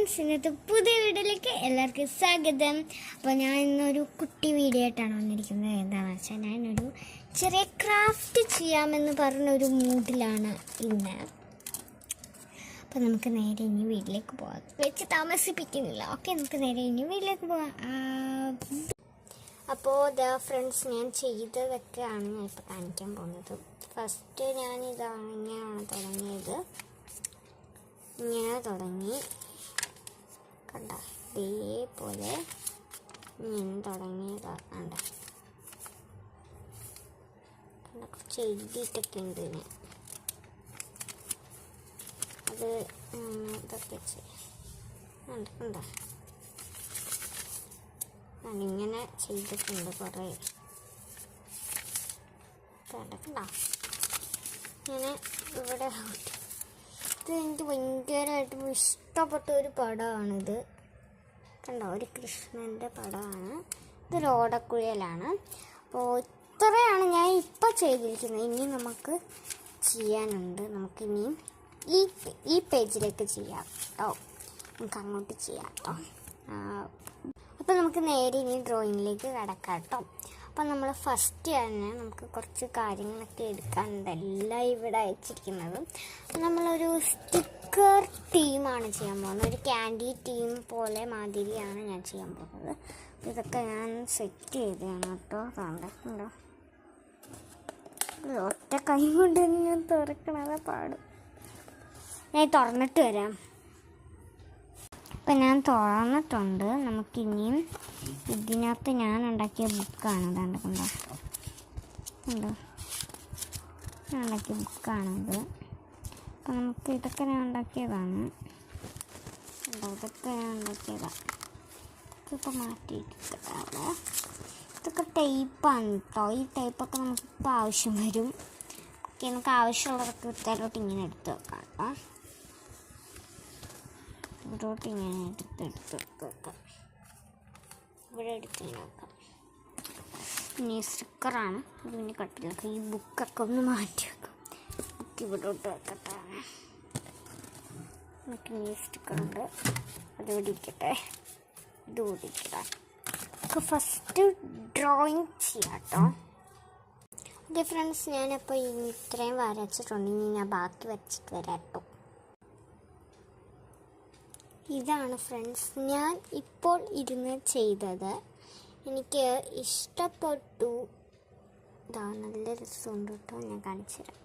Friends, ഇന്നത്തെ പുതിയ വീഡിയോയിലേക്ക് എല്ലാവർക്കും സ്വാഗതം. അപ്പോൾ ഞാൻ ഇന്നൊരു കുട്ടി വീഡിയോ ആയിട്ടാണ് വന്നിരിക്കുന്നത്. എന്താണെന്ന് വെച്ചാൽ ഞാനൊരു ചെറിയ ക്രാഫ്റ്റ് ചെയ്യാമെന്ന് പറഞ്ഞൊരു മൂഡിലാണ് ഇന്ന്. അപ്പോൾ നമുക്ക് നേരെ ഇനി വീട്ടിലേക്ക് പോകാം, വെച്ച് താമസിപ്പിക്കുന്നില്ല. ഓക്കെ, നമുക്ക് നേരെ ഇനി വീട്ടിലേക്ക് പോകാം. അപ്പോൾ ഫ്രണ്ട്സ്, ഞാൻ ചെയ്തതൊക്കെയാണ് ഞാൻ ഇപ്പോൾ കാണിക്കാൻ പോകുന്നത്. ഫസ്റ്റ് ഞാനിതാണ് ഇങ്ങനെയാണ് തുടങ്ങിയത്. ഇങ്ങനെ തുടങ്ങി കണ്ട, ഇതേപോലെ ഇങ്ങനെ തുടങ്ങിയതാണ്. കുറച്ച് എഴുതിയിട്ടൊക്കെ ഉണ്ട് ഞാൻ. അത് ഇതൊക്കെ കണ്ട ഞാനിങ്ങനെ ചെയ്തിട്ടുണ്ട് കുറേ. കണ്ട ഇങ്ങനെ ഇവിടെ ഇത് എനിക്ക് ഭയങ്കരമായിട്ട് ഇഷ്ടപ്പെട്ട ഒരു പടമാണിത്. കണ്ടോ, ഒരു കൃഷ്ണൻ്റെ പടമാണ്. ഇതൊരു ഓടക്കുഴലാണ്. അപ്പോൾ ഇത്രയാണ് ഞാൻ ഇപ്പോൾ ചെയ്തിരിക്കുന്നത്. ഇനി നമുക്ക് ചെയ്യാനുണ്ട്. നമുക്കിനിയും ഈ പേജിലേക്ക് ചെയ്യാം കേട്ടോ. നമുക്ക് അങ്ങോട്ട് ചെയ്യാം കേട്ടോ. അപ്പോൾ നമുക്ക് നേരെ ഇനി ഡ്രോയിങ്ങിലേക്ക് കിടക്കാം കേട്ടോ. അപ്പം നമ്മൾ ഫസ്റ്റ് തന്നെ നമുക്ക് കുറച്ച് കാര്യങ്ങളൊക്കെ എടുക്കാനുണ്ട്. എല്ലാം ഇവിടെ അയച്ചിരിക്കുന്നത്. നമ്മളൊരു സ്റ്റിക്കർ ടീമാണ് ചെയ്യാൻ പോകുന്നത്. ഒരു ക്യാൻഡി ടീം പോലെ മാതിരിയാണ് ഞാൻ ചെയ്യാൻ പോകുന്നത്. ഇതൊക്കെ ഞാൻ സെറ്റ് ചെയ്തതാണ് കേട്ടോ. കണ്ടോ, ഒറ്റ കൈ കൊണ്ട് ഞാൻ തുറക്കണത് പാടും. ഞാൻ തുറന്നിട്ട് വരാം. അപ്പം ഞാൻ തുറന്നിട്ടുണ്ട്. നമുക്കിനിയും ഇതിനകത്ത് ഞാൻ ഉണ്ടാക്കിയ ബുക്കാണ്. ഇതാണ്ട് കണ്ടോ, ഞാൻ ഉണ്ടാക്കിയ ബുക്കാണിത്. അപ്പം നമുക്ക് ഇതൊക്കെ ഞാൻ ഉണ്ടാക്കിയതാണ്. ഇതൊക്കെ ഞാൻ ഉണ്ടാക്കിയതാണ്. ഇതൊക്കെ മാറ്റിയിട്ടിട്ടാണ്. ഇതൊക്കെ ടൈപ്പാണ് കേട്ടോ. ഈ ടൈപ്പൊക്കെ നമുക്കിപ്പോൾ ആവശ്യം വരും. ഓക്കെ, നമുക്ക് ആവശ്യമുള്ളതൊക്കെ ഇത്തരോട്ട് ഇങ്ങനെ എടുത്ത് വെക്കാം കേട്ടോ. ഇവിടോട്ട് ഇങ്ങനെ എടുത്ത് വെക്കാം. ഇവിടെ എടുത്തിങ്ങനെ വെക്കാം. പിന്നെ സ്റ്റിക്കറാണ്. ഇത് പിന്നെ കട്ടിലൊക്കെ ഈ ബുക്കൊക്കെ ഒന്ന് മാറ്റി വെക്കാം. ബുക്ക് ഇവിടോട്ട് വെക്കട്ടെ. നമുക്ക് ഈ സ്റ്റിക്കറുണ്ട്, അത് ഇരിക്കട്ടെ. ഇത് ഓടിക്കട്ടെ. നമുക്ക് ഫസ്റ്റ് ഡ്രോയിങ് ചെയ്യാം കേട്ടോ. ഓക്കെ ഫ്രണ്ട്സ്, ഞാനിപ്പോൾ ഇത്രയും വരച്ചിട്ടുണ്ട്. ഇനി ഞാൻ ബാക്കി വരച്ചിട്ട് വരാം കേട്ടോ. ഇതാണ് ഫ്രണ്ട്സ് ഞാൻ ഇപ്പോൾ ഇരുന്ന് ചെയ്തത്. എനിക്ക് ഇഷ്ടപ്പെട്ടു. ഇതാ നല്ല രസമുണ്ട് കേട്ടോ. ഞാൻ കാണിച്ചു തരാം.